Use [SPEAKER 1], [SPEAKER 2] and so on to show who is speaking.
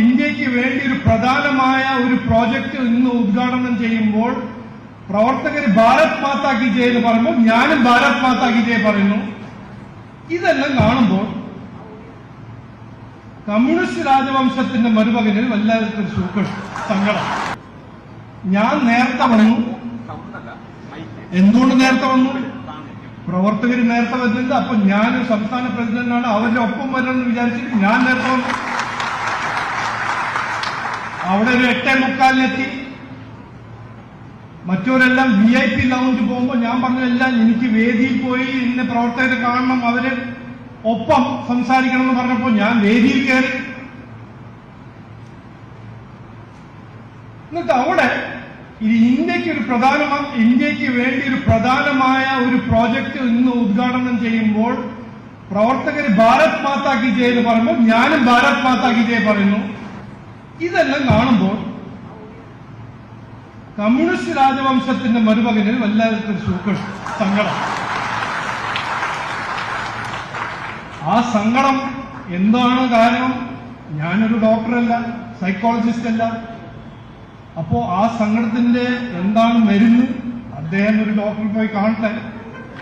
[SPEAKER 1] ഇന്ത്യക്ക് വേണ്ടി ഒരു പ്രധാനമായ ഒരു പ്രോജക്റ്റ് ഇന്ന് ഉദ്ഘാടനം ചെയ്യുമ്പോൾ പ്രവർത്തകർ ഭാരത് മാതാ കി ജയ് എന്ന് പറയുമ്പോൾ ഞാനും ഭാരത് മാതാ കി ജയ് പറയുന്നു. ഇതെല്ലാം കാണുമ്പോൾ കമ്മ്യൂണിസ്റ്റ് രാജവംശത്തിന്റെ മരുമകനിൽ വല്ലാത്ത സങ്കടം. ഞാൻ നേരത്തെ വന്നു. എന്തുകൊണ്ട് നേരത്തെ വന്നു? പ്രവർത്തകർ നേരത്തെ വരുന്നുണ്ട്. അപ്പൊ ഞാൻ സംസ്ഥാന പ്രസിഡന്റാണ്, അവരുടെ ഒപ്പം വരണമെന്ന് വിചാരിച്ചിട്ട് ഞാൻ നേരത്തെ വന്നു. അവിടെ ഒരു 8:45 മറ്റവരെല്ലാം VIP ലൗഞ്ച് പോകുമ്പോൾ ഞാൻ പറഞ്ഞതെല്ലാം എനിക്ക് വേദിയിൽ പോയി ഇന്ന് പ്രവർത്തകരെ കാണണം, അവര് ഒപ്പം സംസാരിക്കണം എന്ന് പറഞ്ഞപ്പോൾ ഞാൻ വേദിയിൽ കയറി. എന്നിട്ട് അവിടെ ഇന്ത്യക്ക് വേണ്ടി ഒരു പ്രധാനമായ ഒരു പ്രോജക്റ്റ് ഇന്ന് ഉദ്ഘാടനം ചെയ്യുമ്പോൾ പ്രവർത്തകർ ഭാരത് മാതാ കി ജയ് എന്ന് പറയുമ്പോൾ ഞാനും ഭാരത് മാതാ കി ജയ് പറയുന്നു. ഇതെല്ലാം കാണുമ്പോൾ കമ്മ്യൂണിസ്റ്റ് രാജവംശത്തിന്റെ മരുമകനിൽ വല്ലാത്ത സങ്കടം. ആ സങ്കടം എന്താണ് കാരണം? ഞാനൊരു ഡോക്ടറല്ല, സൈക്കോളജിസ്റ്റ് അല്ല. അപ്പോ ആ സങ്കടത്തിന്റെ എന്താണ് മരുന്ന്? അദ്ദേഹം ഒരു ഡോക്ടറിൽ പോയി കാണട്ടെ.